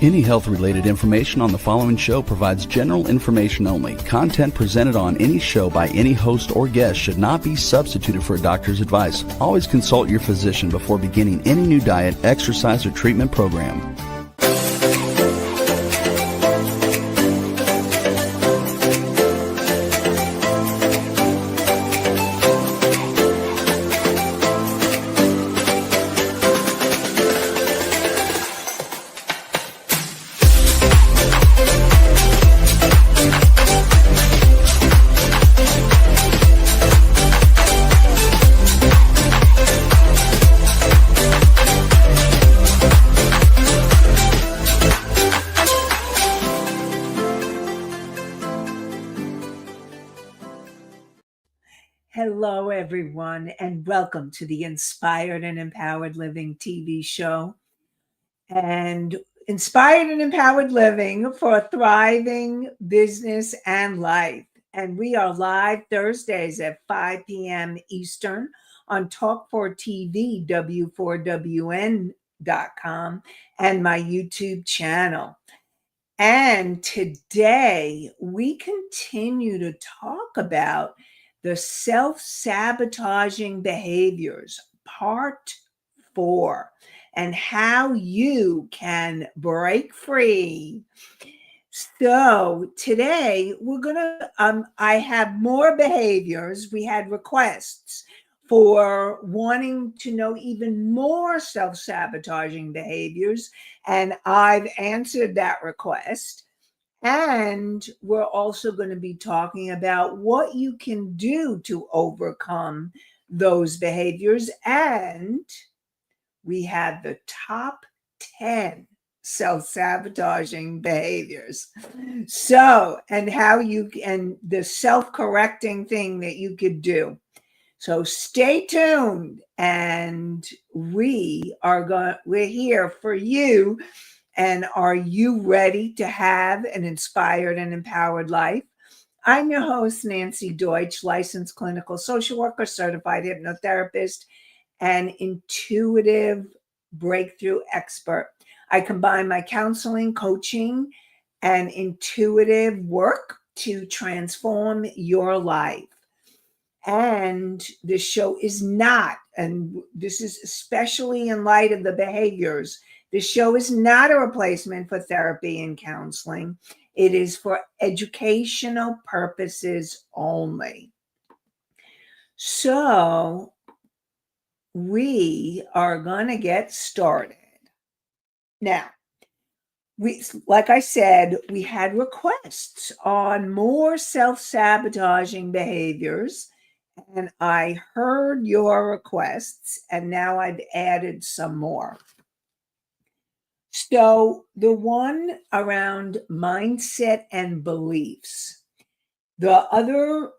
Any health-related information on the following show provides general information only. Content presented on any show by any host or guest should not be substituted for a doctor's advice. Always consult your physician before beginning any new diet, exercise, or treatment program. Hello, everyone, and welcome to the Inspired and Empowered Living TV show. And Inspired and Empowered Living for a thriving business and life. And we are live Thursdays at 5 p.m. Eastern on Talk4TV, W4WN.com, and my YouTube channel. And today we continue to talk about the self-sabotaging behaviors, part 4, and how you can break free. So today we're gonna, I have more behaviors. We had requests for wanting to know even more self-sabotaging behaviors, and I've answered that request. And we're also going to be talking about what you can do to overcome those behaviors. And we have the top 10 self-sabotaging behaviors. So, and how you can, the self-correcting thing that you could do. So stay tuned, and we're here for you. And are you ready to have an inspired and empowered life? I'm your host, Nanci Deutsch, licensed clinical social worker, certified hypnotherapist, and intuitive breakthrough expert. I combine my counseling, coaching, and intuitive work to transform your life. And this show is not, and this is especially in light of the behaviors, the show is not a replacement for therapy and counseling. It is for educational purposes only. So we are going to get started. Now, like I said, we had requests on more self-sabotaging behaviors, and I heard your requests, and now I've added some more. So the one around mindset and beliefs, the other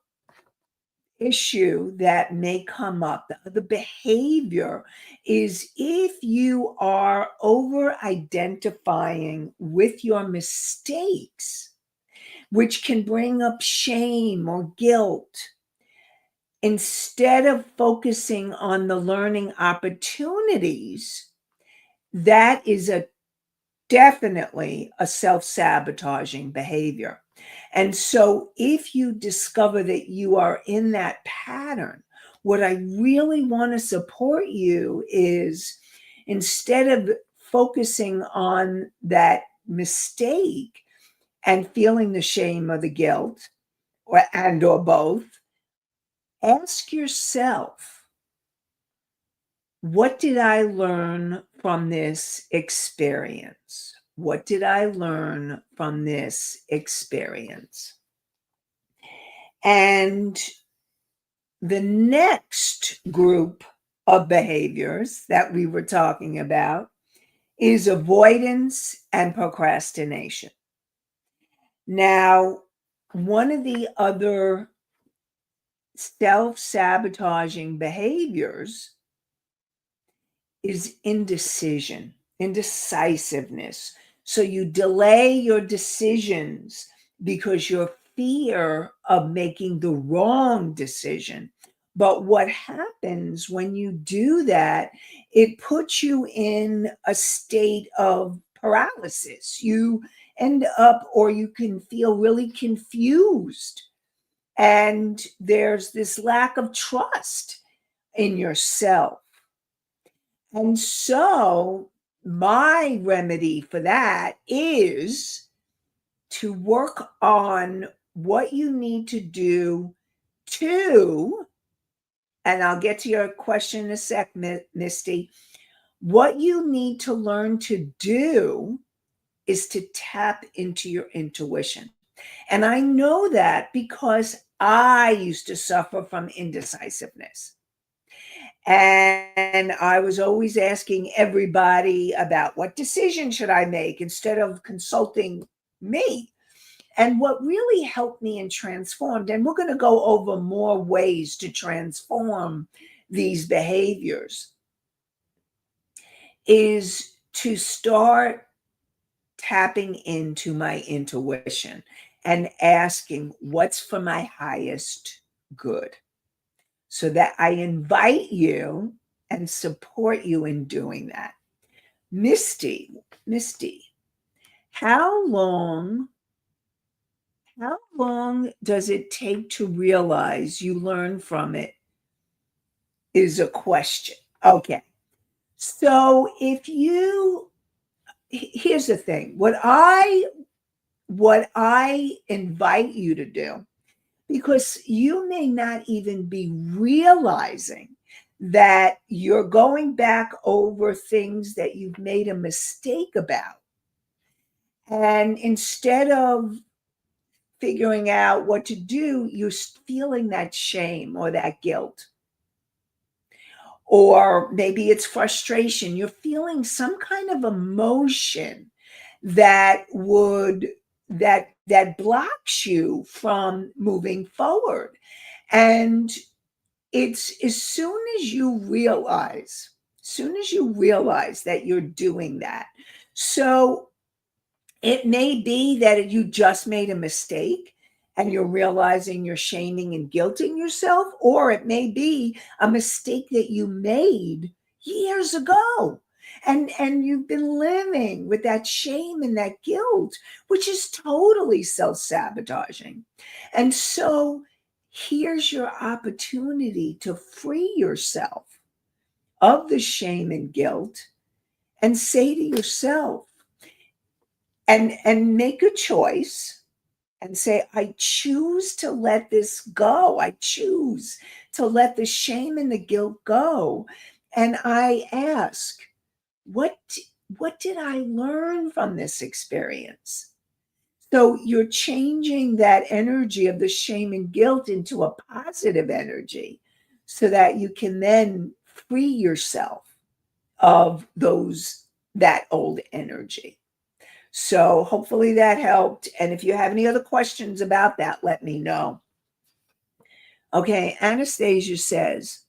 issue that may come up, the behavior is if you are over-identifying with your mistakes, which can bring up shame or guilt, instead of focusing on the learning opportunities, that is definitely a self-sabotaging behavior. And so if you discover that you are in that pattern, what I really want to support you is, instead of focusing on that mistake and feeling the shame or the guilt, or both, ask yourself, what did I learn from this experience? What did I learn from this experience? And the next group of behaviors that we were talking about is avoidance and procrastination. Now, one of the other self-sabotaging behaviors is indecisiveness. So you delay your decisions because your fear of making the wrong decision. But what happens when you do that, it puts you in a state of paralysis. You end up, or you can feel really confused. And there's this lack of trust in yourself. And so, my remedy for that is to work on what you need to do to, and I'll get to your question in a sec, Misty. What you need to learn to do is to tap into your intuition. And I know that because I used to suffer from indecisiveness. And I was always asking everybody about what decision should I make instead of consulting me. And what really helped me and transformed, and we're going to go over more ways to transform these behaviors, is to start tapping into my intuition and asking what's for my highest good, so that I invite you and support you in doing that. Misty, how long does it take to realize you learn from it is a question. Okay. So here's the thing, what I invite you to do, because you may not even be realizing that you're going back over things that you've made a mistake about. And instead of figuring out what to do, you're feeling that shame or that guilt. Or maybe it's frustration. You're feeling some kind of emotion that blocks you from moving forward. And it's as soon as you realize that you're doing that. So it may be that you just made a mistake and you're realizing you're shaming and guilting yourself, or it may be a mistake that you made years ago. And you've been living with that shame and that guilt, which is totally self-sabotaging. And so here's your opportunity to free yourself of the shame and guilt and say to yourself, and make a choice and say, I choose to let this go. I choose to let the shame and the guilt go. And I ask, what did I learn from this experience? So you're changing that energy of the shame and guilt into a positive energy so that you can then free yourself of that old energy. So hopefully that helped. And if you have any other questions about that, let me know. Okay, Anastasia says,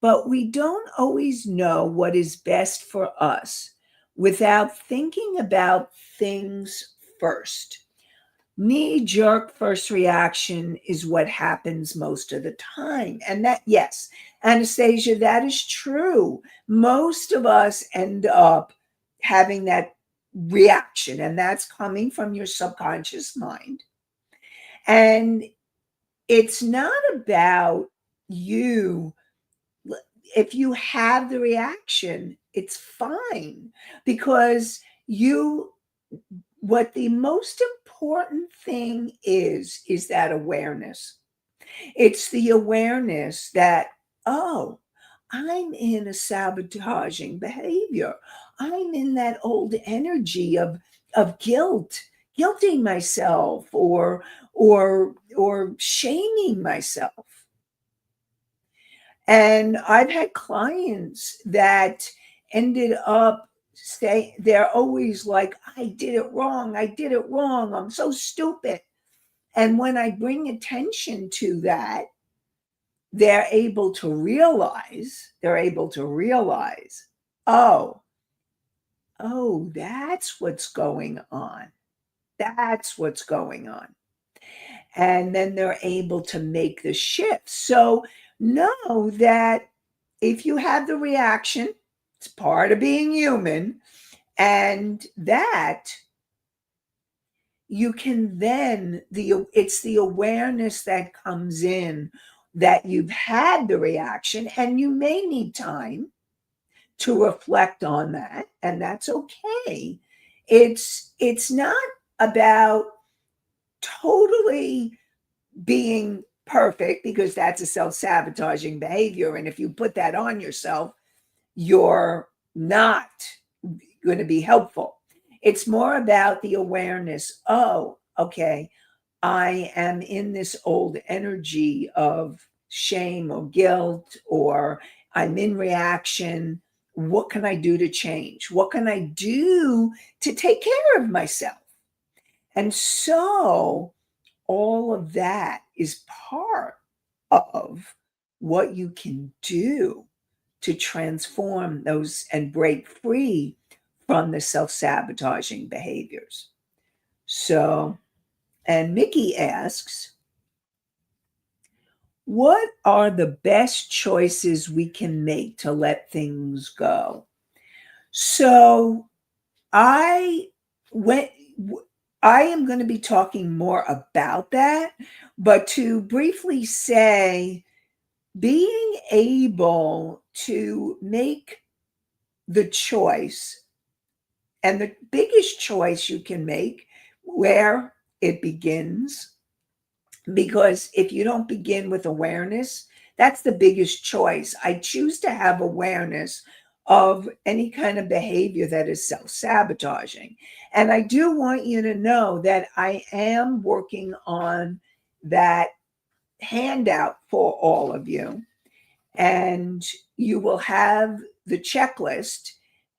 but we don't always know what is best for us without thinking about things first. Knee-jerk first reaction is what happens most of the time. And that, yes, Anastasia, that is true. Most of us end up having that reaction, and that's coming from your subconscious mind. And it's not about you. If you have the reaction, it's fine, because what the most important thing is that awareness. It's the awareness that, oh, I'm in a sabotaging behavior. I'm in that old energy of guilting myself or shaming myself. And I've had clients that ended up they're always like, I did it wrong. I'm so stupid. And when I bring attention to that, they're able to realize, oh, that's what's going on. And then they're able to make the shift. So know that if you have the reaction, it's part of being human, And that you can then, it's the awareness that comes in that you've had the reaction, and you may need time to reflect on that, and that's okay. It's not about totally being perfect, because that's a self-sabotaging behavior, and if you put that on yourself, you're not going to be helpful. It's more about the awareness. Oh, okay, I am in this old energy of shame or guilt, or I'm in reaction. What can I do to change? What can I do to take care of myself? And so all of that is part of what you can do to transform those and break free from the self-sabotaging behaviors. So, and Mickey asks, what are the best choices we can make to let things go? So, I went I am going to be talking more about that, but to briefly say, being able to make the choice, and the biggest choice you can make, where it begins, because if you don't begin with awareness, that's the biggest choice. I choose to have awareness of any kind of behavior that is self-sabotaging. And I do want you to know that I am working on that handout for all of you, and you will have the checklist,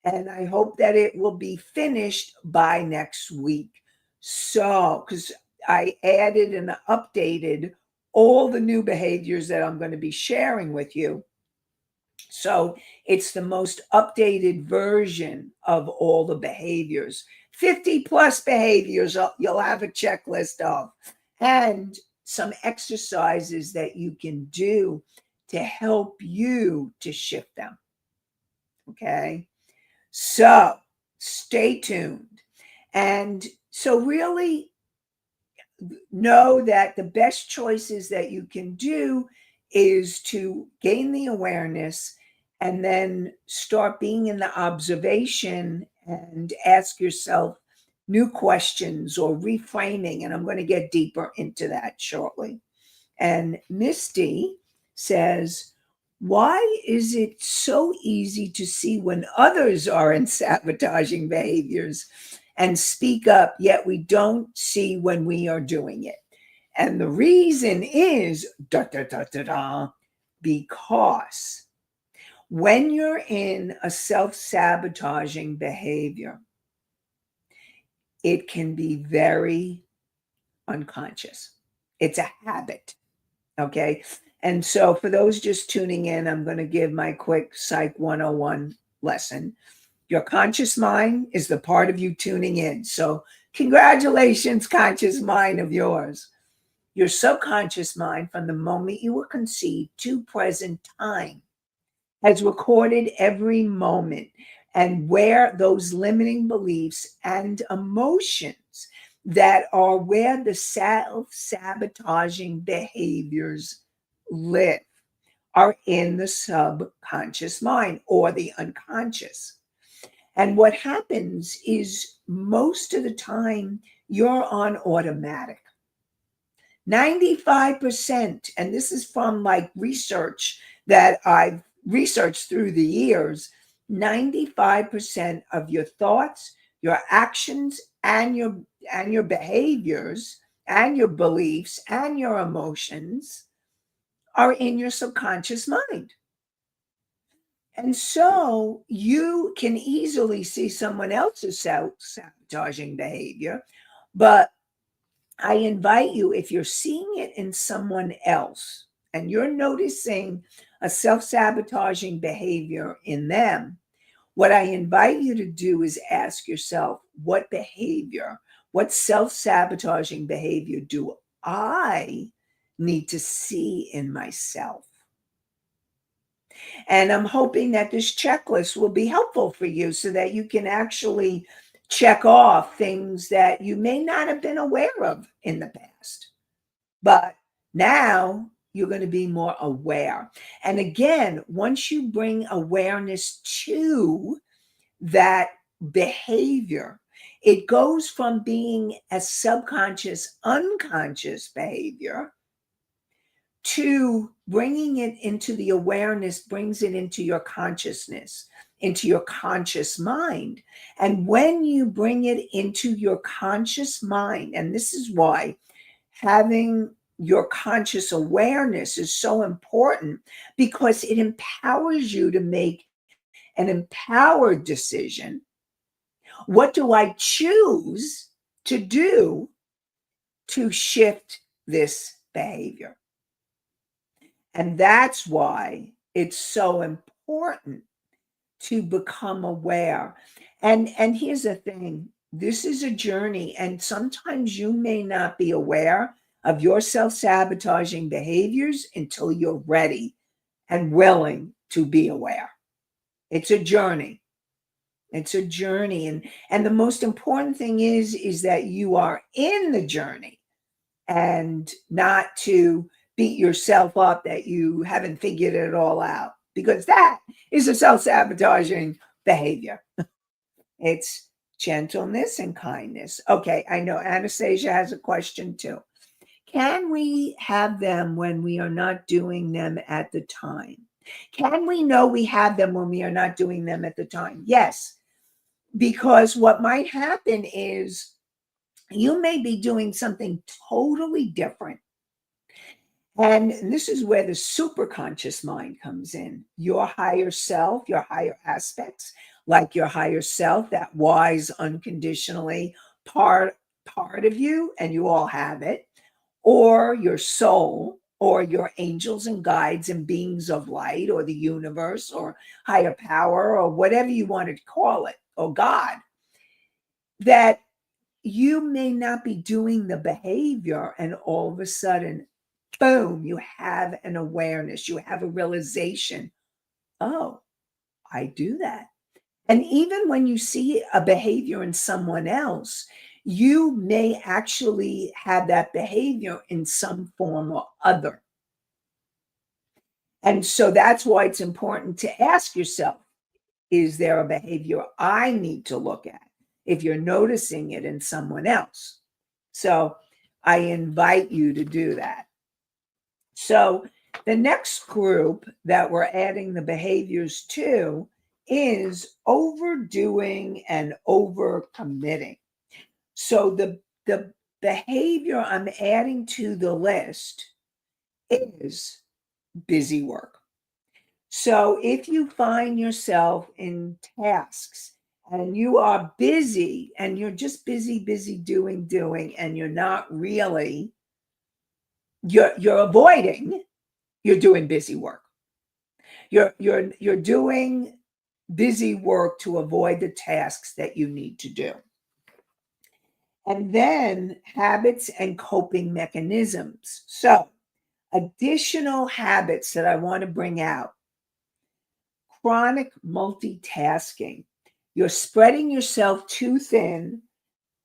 and I hope that it will be finished by next week. So, because I added and updated all the new behaviors that I'm going to be sharing with you. So it's the most updated version of all the behaviors. 50 plus behaviors you'll have a checklist of, and some exercises that you can do to help you to shift them. Okay. So stay tuned. And so really know that the best choices that you can do is to gain the awareness, and then start being in the observation and ask yourself new questions or reframing. And I'm going to get deeper into that shortly. And Misty says, why is it so easy to see when others are in sabotaging behaviors and speak up, yet we don't see when we are doing it? And the reason is because when you're in a self-sabotaging behavior, it can be very unconscious. It's a habit. Okay. And so for those just tuning in, I'm going to give my quick Psych 101 lesson. Your conscious mind is the part of you tuning in. So congratulations, conscious mind of yours. Your subconscious mind, from the moment you were conceived to present time, has recorded every moment, and where those limiting beliefs and emotions that are where the self-sabotaging behaviors live are in the subconscious mind, or the unconscious. And what happens is, most of the time you're on automatic. 95%, and this is from like research that I've researched through the years, 95% of your thoughts, your actions, and your behaviors, and your beliefs, and your emotions are in your subconscious mind. And so you can easily see someone else's self-sabotaging behavior, but I invite you, if you're seeing it in someone else and you're noticing a self-sabotaging behavior in them, what I invite you to do is ask yourself, what behavior, what self-sabotaging behavior do I need to see in myself? And I'm hoping that this checklist will be helpful for you so that you can actually check off things that you may not have been aware of in the past. But now you're going to be more aware. And again, once you bring awareness to that behavior, it goes from being a subconscious, unconscious behavior to bringing it into the awareness, brings it into your consciousness, into your conscious mind. And when you bring it into your conscious mind, and this is why having your conscious awareness is so important, because it empowers you to make an empowered decision. What do I choose to do to shift this behavior? And that's why it's so important to become aware. And here's the thing, this is a journey, and sometimes you may not be aware of your self-sabotaging behaviors until you're ready and willing to be aware. It's a journey. It's a journey. And the most important thing is that you are in the journey, and not to beat yourself up that you haven't figured it all out, because that is a self-sabotaging behavior. It's gentleness and kindness. Okay, I know Anastasia has a question too. Can we have them when we are not doing them at the time? Can we know we have them when we are not doing them at the time? Yes, because what might happen is you may be doing something totally different. And this is where the superconscious mind comes in. Your higher self, your higher aspects, like your higher self, that wise, unconditionally part of you, and you all have it, or your soul, or your angels and guides and beings of light, or the universe, or higher power, or whatever you want to call it, or God, that you may not be doing the behavior, and all of a sudden, boom, you have an awareness, you have a realization. Oh, I do that. And even when you see a behavior in someone else, you may actually have that behavior in some form or other. And so that's why it's important to ask yourself, is there a behavior I need to look at if you're noticing it in someone else? So I invite you to do that. So the next group that we're adding the behaviors to is overdoing and overcommitting. So the behavior I'm adding to the list is busy work. So if you find yourself in tasks and you are busy and you're just busy doing, and you're not really, you're avoiding, you're doing busy work. You're doing busy work to avoid the tasks that you need to do. And then habits and coping mechanisms. So additional habits that I want to bring out. Chronic multitasking. You're spreading yourself too thin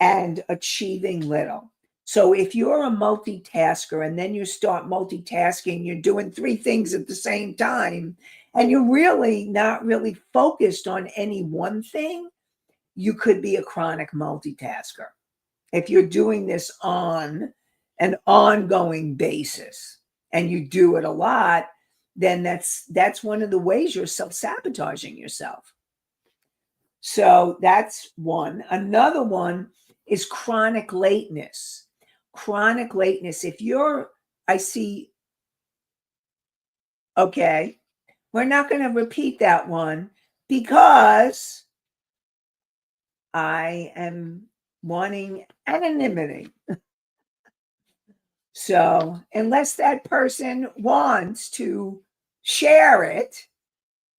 and achieving little. So if you're a multitasker and then you start multitasking, you're doing three things at the same time, and you're really not really focused on any one thing, you could be a chronic multitasker. If you're doing this on an ongoing basis and you do it a lot, then that's one of the ways you're self-sabotaging yourself. So that's one. Another one is chronic lateness. Chronic lateness. If you're, I see, okay, we're not going to repeat that one because I am wanting anonymity. So unless that person wants to share it,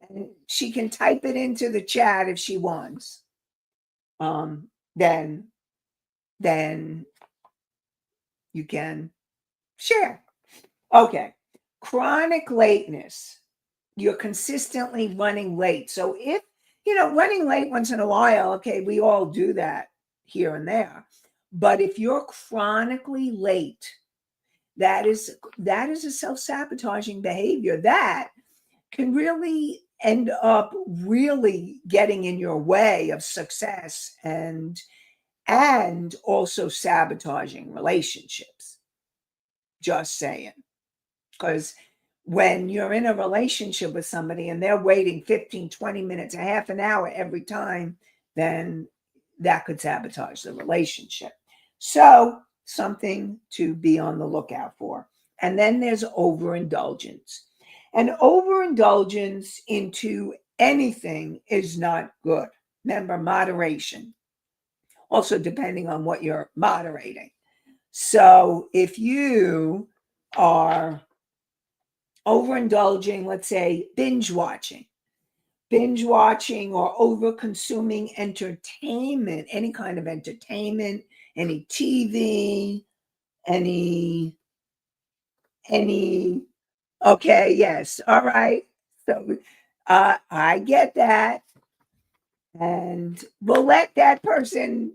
and she can type it into the chat if she wants, then you can share. Okay. Chronic lateness. you're consistently running late. So if, running late once in a while, okay, we all do that here and there. But if you're chronically late, that is a self-sabotaging behavior that can really end up really getting in your way of success and also sabotaging relationships. Just saying. Because when you're in a relationship with somebody and they're waiting 15, 20 minutes, a half an hour every time, then that could sabotage the relationship. So, something to be on the lookout for. And then there's overindulgence. And overindulgence into anything is not good. Remember, moderation. Also, depending on what you're moderating. So, if you are overindulging, let's say binge watching or over consuming entertainment, any kind of entertainment, any TV, any, okay, yes, all right. So I get that. And we'll let that person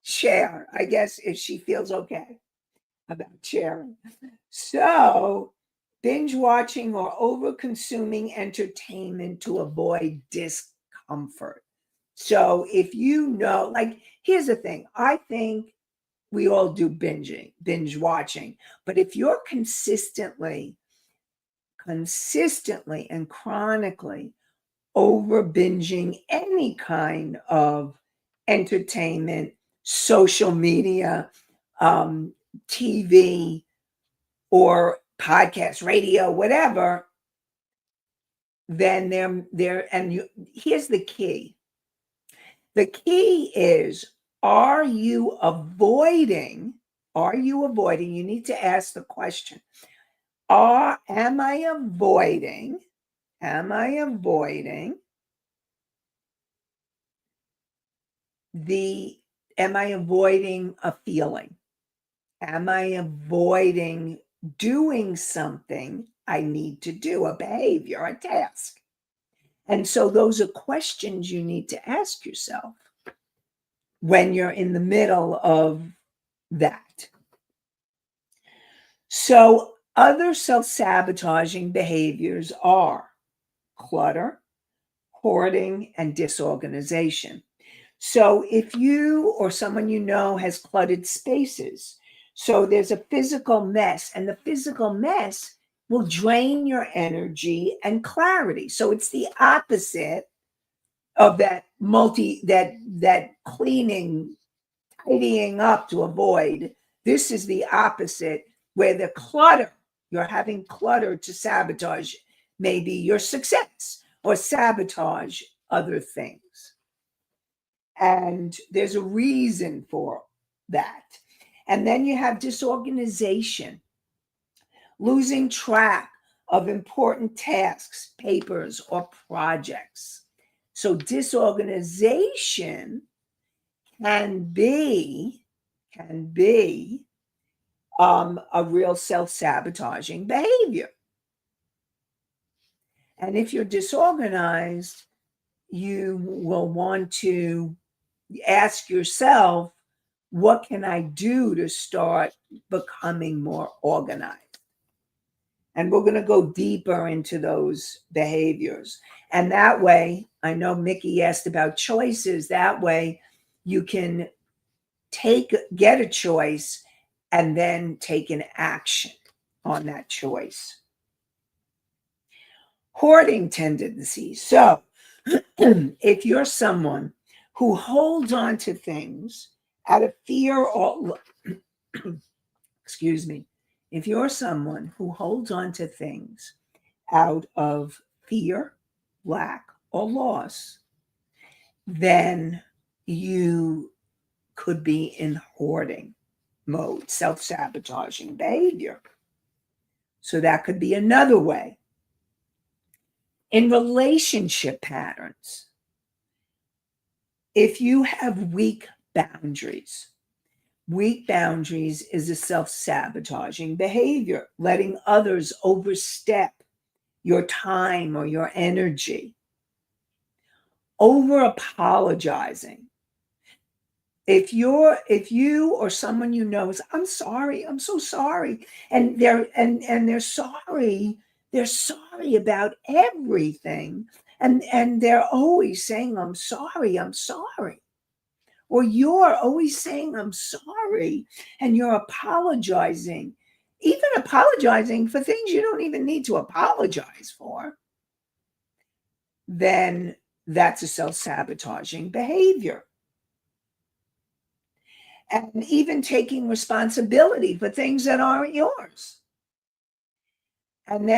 share, I guess, if she feels okay about sharing. So, binge watching or over consuming entertainment to avoid discomfort. So, if like, here's the thing, I think we all do binge watching, but if you're consistently and chronically over binging any kind of entertainment, social media, TV, or podcast, radio, whatever, then here's the key. The key is, are you avoiding? You need to ask the question, am I avoiding a feeling? Am I avoiding doing something I need to do, a behavior, a task? And so those are questions you need to ask yourself when you're in the middle of that. So other self-sabotaging behaviors are clutter, hoarding, and disorganization. So if you or someone you know has cluttered spaces, so there's a physical mess, and the physical mess will drain your energy and clarity. So it's the opposite of that cleaning, tidying up to avoid. This is the opposite, where the clutter, you're having clutter to sabotage maybe your success or sabotage other things. And there's a reason for that. And then you have disorganization, losing track of important tasks, papers, or projects. So disorganization can be a real self-sabotaging behavior. And if you're disorganized, you will want to ask yourself, what can I do to start becoming more organized? And we're going to go deeper into those behaviors. And that way, I know Mickey asked about choices. That way, you can get a choice and then take an action on that choice. Hoarding tendencies. So, if you're someone who holds on to things out of fear or, excuse me, if you're someone who holds on to things out of fear, lack, or loss, then you could be in hoarding mode, self-sabotaging behavior. So that could be another way. In relationship patterns, if you have weak boundaries is a self-sabotaging behavior, letting others overstep your time or your energy. Over apologizing. If you or someone you know is, I'm sorry, I'm so sorry, and they're sorry, they're sorry about everything, and they're always saying, I'm sorry, or you're always saying, I'm sorry, and you're apologizing, even apologizing for things you don't even need to apologize for, then that's a self-sabotaging behavior. And even taking responsibility for things that aren't yours. And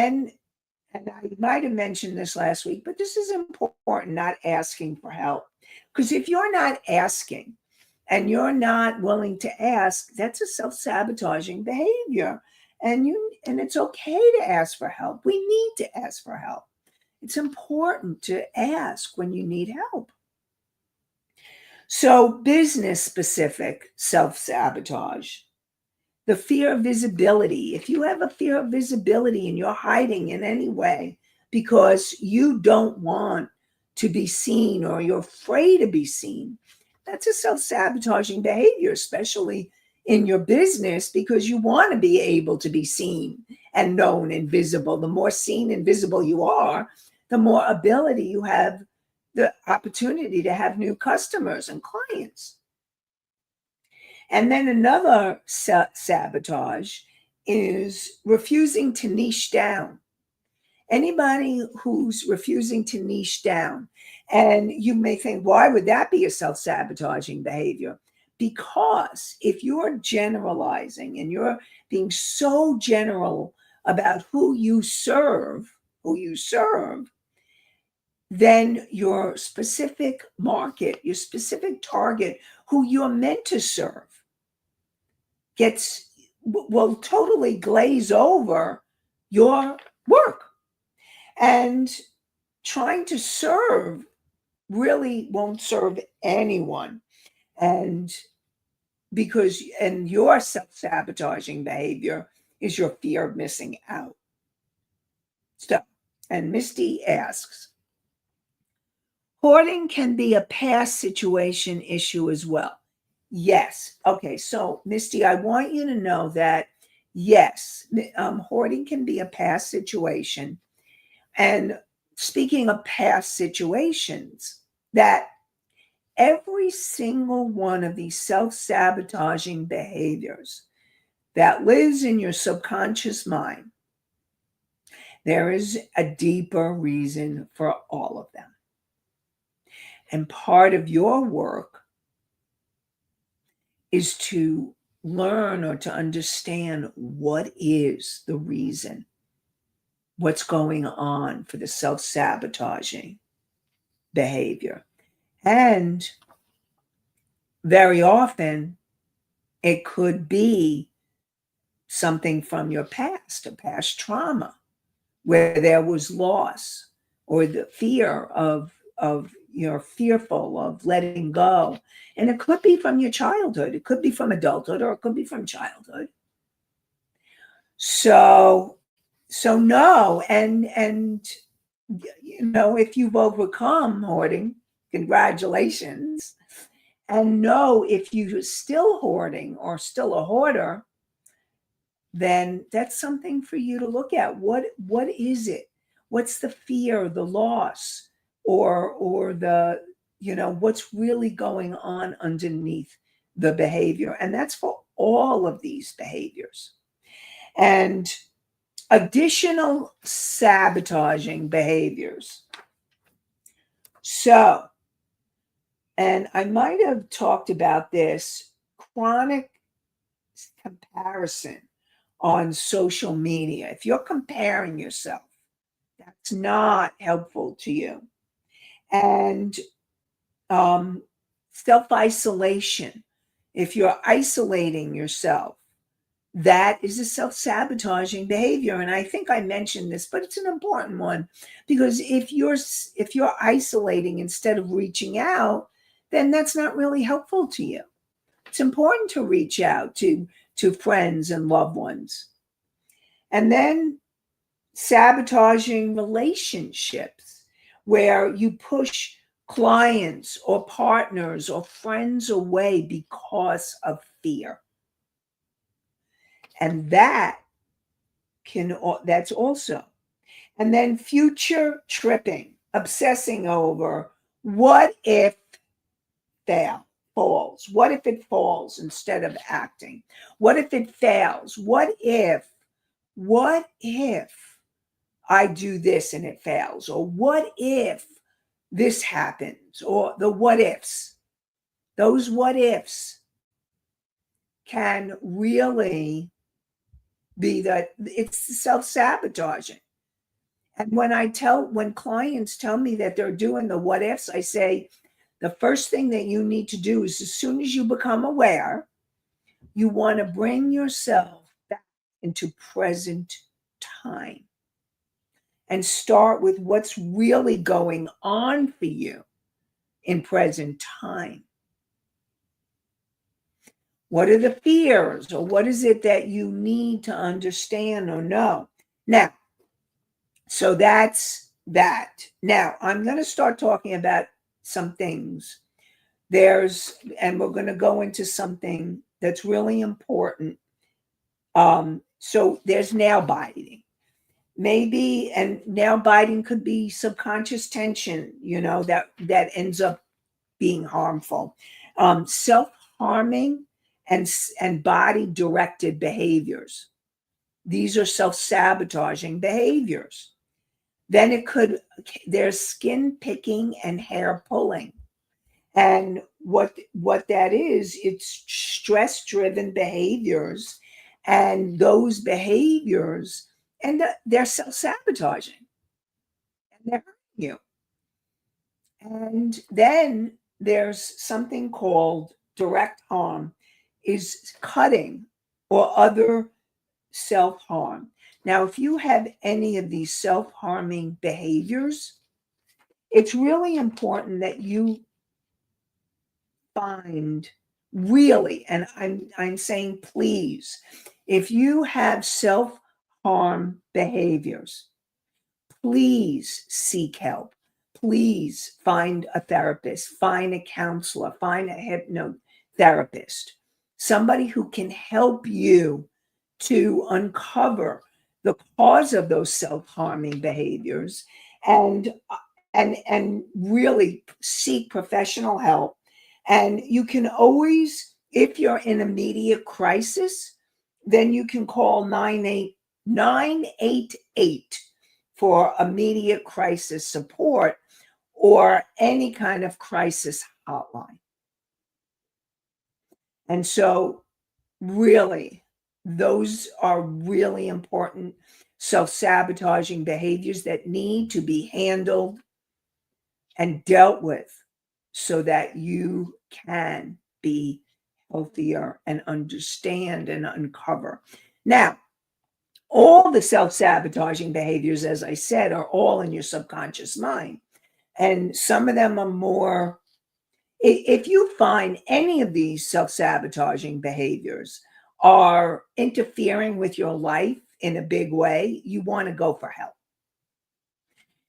I might have mentioned this last week, but this is important, not asking for help. Because if you're not asking and you're not willing to ask, that's a self-sabotaging behavior. And it's okay to ask for help. We need to ask for help. It's important to ask when you need help. So business specific self-sabotage, the fear of visibility. If you have a fear of visibility and you're hiding in any way because you don't want to be seen or you're afraid to be seen, that's a self-sabotaging behavior, especially in your business, because you want to be able to be seen and known and visible. The more seen and visible you are, the more ability you have, the opportunity to have new customers and clients. And then another sabotage is refusing to niche down. Anybody who's refusing to niche down, and you may think, why would that be a self-sabotaging behavior? Because if you're generalizing and you're being so general about who you serve, then your specific market, your specific target, who you're meant to serve, will totally glaze over your work. And trying to serve really won't serve anyone. And your self-sabotaging behavior is your fear of missing out. So, and Misty asks, hoarding can be a past situation issue as well. Yes. Okay. So, Misty, I want you to know that, yes, hoarding can be a past situation. And speaking of past situations, that every single one of these self-sabotaging behaviors that lives in your subconscious mind, there is a deeper reason for all of them. And part of your work is to learn or to understand what is the reason, what's going on for the self-sabotaging behavior. And very often it could be something from your past, a past trauma where there was loss or the fear of you're fearful of letting go. And it could be from your childhood. It could be from adulthood, or it could be from childhood. So no. And if you've overcome hoarding, congratulations. And no, if you're still hoarding or still a hoarder, then that's something for you to look at. What is it? What's the fear, the loss, or the, what's really going on underneath the behavior? And that's for all of these behaviors. And additional sabotaging behaviors. So, and I might have talked about this, chronic comparison on social media. If you're comparing yourself, that's not helpful to you. And self-isolation. If you're isolating yourself, that is a self-sabotaging behavior. And I think I mentioned this, but it's an important one, because if you're isolating instead of reaching out, then that's not really helpful to you. It's important to reach out to friends and loved ones. And then sabotaging relationships where you push clients or partners or friends away because of fear. And that's also. And then future tripping, obsessing over what if falls? What if it falls instead of acting? What if it fails? What if I do this and it fails? Or what if this happens? Or the what ifs. Those what ifs can really be it's self-sabotaging. And when clients tell me that they're doing the what ifs, I say, the first thing that you need to do is, as soon as you become aware, you want to bring yourself back into present time and start with what's really going on for you in present time. What are the fears, or what is it that you need to understand or know? Now, so that's that. Now, I'm going to start talking about some things. And we're going to go into something that's really important. So there's nail biting. And nail biting could be subconscious tension, that ends up being harmful. Self-harming and body-directed behaviors. These are self-sabotaging behaviors. Then there's skin picking and hair pulling. And what that is, it's stress-driven behaviors. And those behaviors, they're self-sabotaging. And they're hurting you. And then there's something called direct harm, is cutting or other self-harm. Now, if you have any of these self-harming behaviors, it's really important that you find really, and I'm saying please, if you have self-harm behaviors, please seek help. Please find a therapist, find a counselor, find a hypnotherapist, somebody who can help you to uncover the cause of those self-harming behaviors and really seek professional help. And you can always, if you're in immediate crisis, then you can call 988 for immediate crisis support or any kind of crisis hotline. And so really, those are really important self-sabotaging behaviors that need to be handled and dealt with so that you can be healthier and understand and uncover. Now, all the self-sabotaging behaviors, as I said, are all in your subconscious mind. And some of them are more, if you find any of these self-sabotaging behaviors are interfering with your life in a big way, you want to go for help.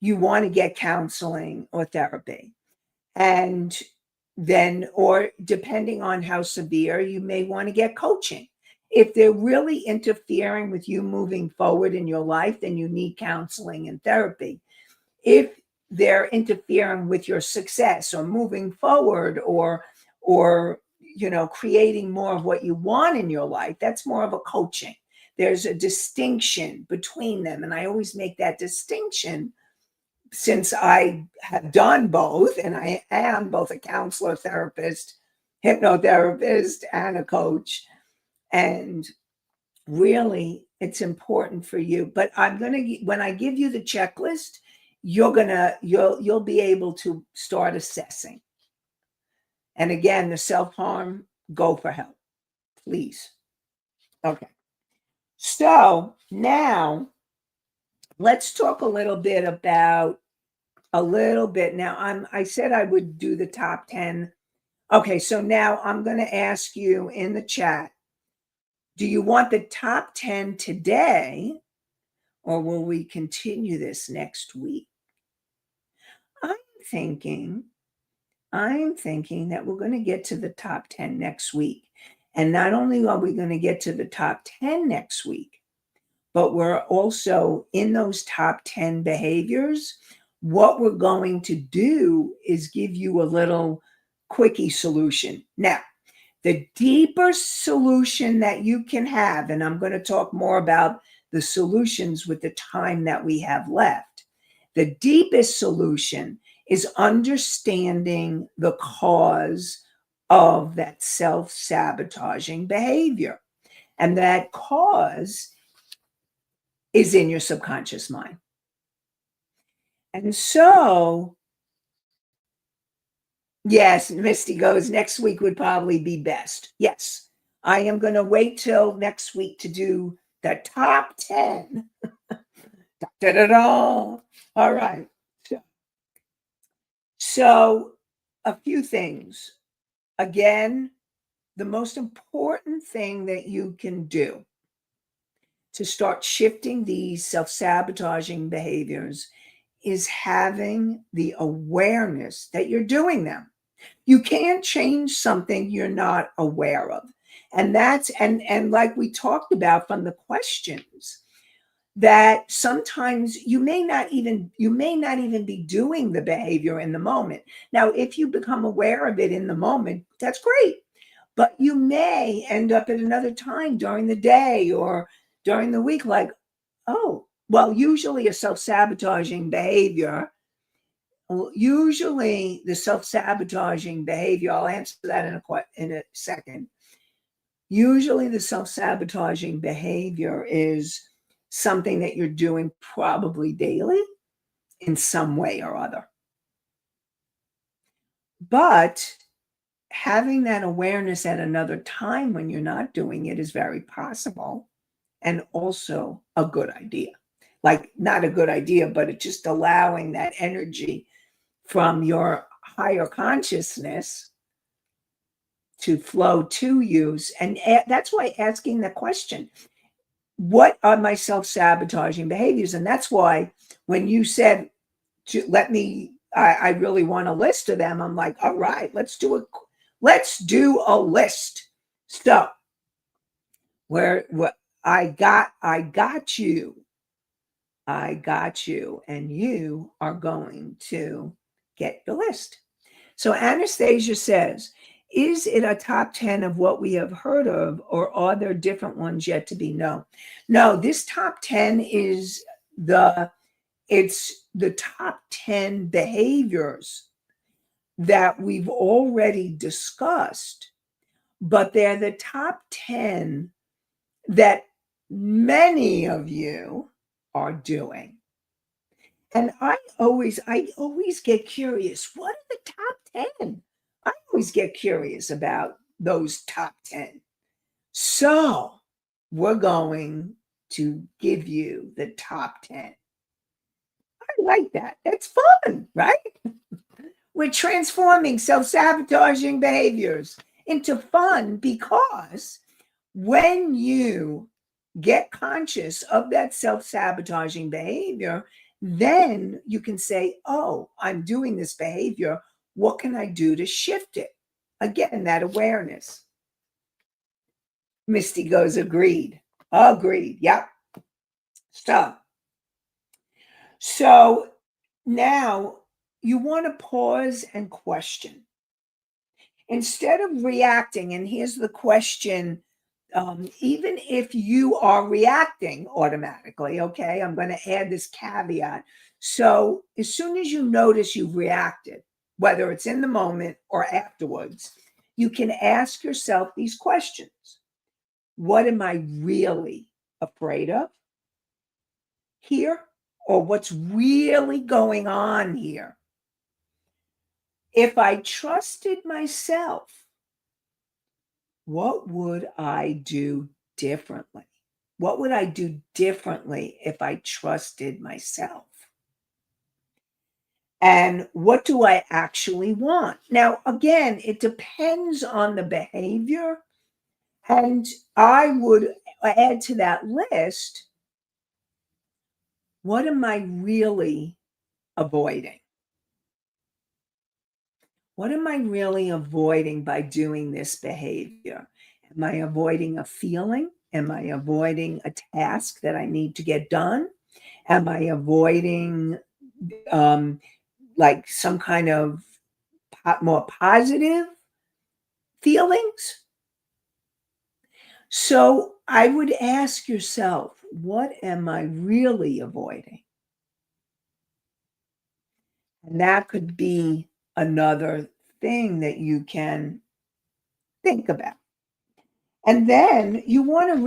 You want to get counseling or therapy. And then, or depending on how severe, you may want to get coaching. If they're really interfering with you moving forward in your life, then you need counseling and therapy. If they're interfering with your success or moving forward or creating more of what you want in your life, that's more of a coaching. There's a distinction between them. And I always make that distinction since I have done both, and I am both a counselor, therapist, hypnotherapist, and a coach. And really, it's important for you. But when I give you the checklist, you'll be able to start assessing. And again, the self-harm, go for help, please. Okay. So now let's talk a little bit about now. I said I would do the top 10. Okay, so now I'm going to ask you in the chat, do you want the top 10 today, or will we continue this next week? I'm thinking that we're going to get to the top 10 next week. And not only are we going to get to the top 10 next week, but we're also in those top 10 behaviors. What we're going to do is give you a little quickie solution. Now, the deeper solution that you can have, and I'm going to talk more about the solutions with the time that we have left. The deepest solution is understanding the cause of that self-sabotaging behavior. And that cause is in your subconscious mind. And so, yes, Misty goes, next week would probably be best. Yes, I am going to wait till next week to do the top 10. Da-da-da-da. All right. So, a few things. Again, the most important thing that you can do to start shifting these self-sabotaging behaviors is having the awareness that you're doing them. You can't change something you're not aware of. And that's and like we talked about from the questions, that sometimes you may not even be doing the behavior in the moment. Now, if you become aware of it in the moment, that's great. But you may end up at another time during the day or during the week, like, oh, well, usually a self-sabotaging behavior, usually the self-sabotaging behavior, I'll answer that in a second. Usually the self-sabotaging behavior is something that you're doing probably daily in some way or other. But having that awareness at another time when you're not doing it is very possible, and also a good idea. Like, not a good idea, but it's just allowing that energy from your higher consciousness to flow to you. And that's why asking the question, what are my self-sabotaging behaviors? And that's why when you said, I really want a list of them, I'm like, all right, let's do a list. So what I got you, and you are going to get the list. So Anastasia says, is it a top 10 of what we have heard of, or are there different ones yet to be known? No, this top 10 is it's the top 10 behaviors that we've already discussed, but they're the top 10 that many of you are doing. And I always get curious. What are the top 10? I always get curious about those top 10. So we're going to give you the top 10. I like that. That's fun, right? We're transforming self-sabotaging behaviors into fun, because when you get conscious of that self-sabotaging behavior, then you can say, oh, I'm doing this behavior. What can I do to shift it? Again, that awareness. Misty goes, agreed. Agreed. Yep. So now you want to pause and question. Instead of reacting, and here's the question, even if you are reacting automatically, okay, I'm going to add this caveat. So as soon as you notice you've reacted, whether it's in the moment or afterwards, you can ask yourself these questions. What am I really afraid of here? Or what's really going on here? If I trusted myself, what would I do differently? What would I do differently if I trusted myself? And what do I actually want? Now, again, it depends on the behavior. And I would add to that list What am I really avoiding? What am I really avoiding by doing this behavior? Am I avoiding a feeling? Am I avoiding a task that I need to get done? Am I avoiding um, like some kind of more positive feelings? So I would ask yourself, what am I really avoiding? And that could be another thing that you can think about. And then you want to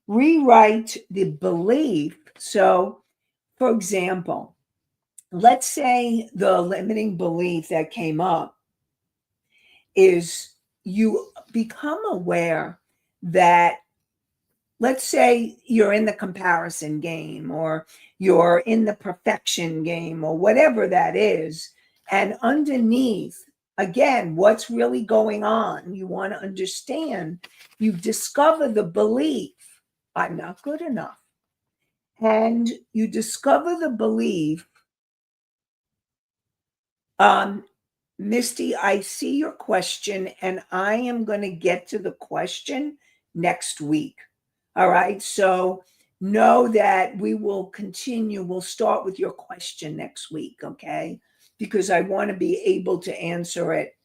rewrite the belief. So, for example, let's say the limiting belief that came up is you become aware that, let's say you're in the comparison game or you're in the perfection game or whatever that is. And underneath, again, what's really going on? You want to understand, you discover the belief, I'm not good enough. And you discover the belief, um, Misty, I see your question, and I am going to get to the question next week. All right. So know that we will continue. We'll start with your question next week. Okay. Because I want to be able to answer it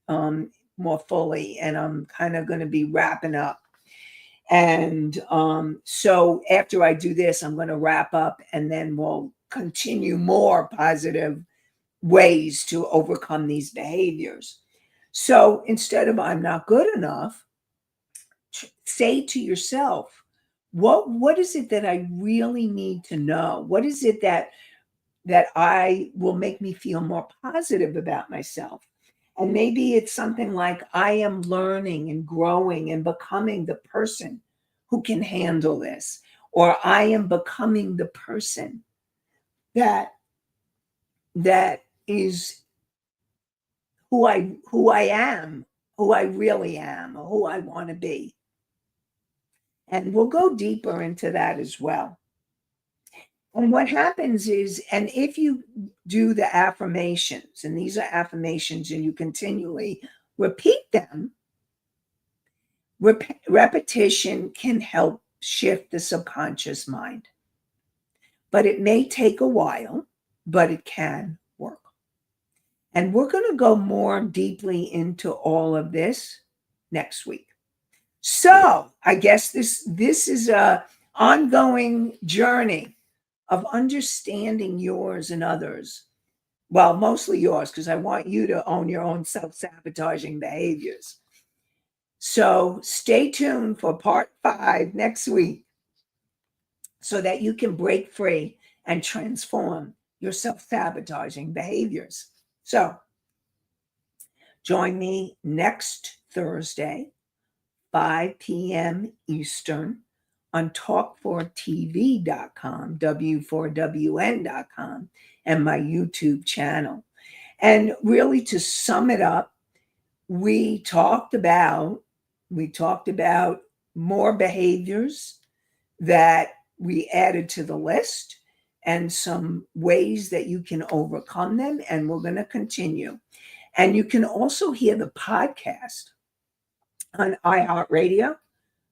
more fully. And I'm kind of going to be wrapping up. And so after I do this, I'm going to wrap up and then we'll continue more positive ways to overcome these behaviors. So instead of I'm not good enough, say to yourself, what is it that I really need to know? What is it that I will make me feel more positive about myself? And maybe it's something like I am learning and growing and becoming the person who can handle this, or I am becoming the person that that is who I am, who I really am, or who I want to be. And we'll go deeper into that as well. And what happens is, and if you do the affirmations, and these are affirmations, and you continually repeat them, repetition can help shift the subconscious mind. But it may take a while, but it can work. And we're going to go more deeply into all of this next week. So I guess this is a ongoing journey of understanding yours and others. Well, mostly yours, because I want you to own your own self-sabotaging behaviors. So stay tuned for part 5 next week so that you can break free and transform your self-sabotaging behaviors. So join me next Thursday, 5 p.m. Eastern, on talk4tv.com, W4WN.com, and my YouTube channel. And really, to sum it up, we talked about more behaviors that we added to the list and some ways that you can overcome them. And we're going to continue. And you can also hear the podcast on iHeartRadio,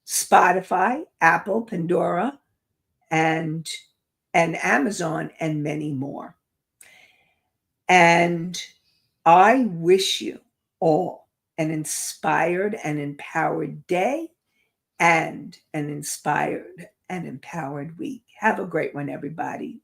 Spotify, Apple, Pandora, and Amazon, and many more. And I wish you all an inspired and empowered day and an inspired and empowered week. Have a great one, everybody.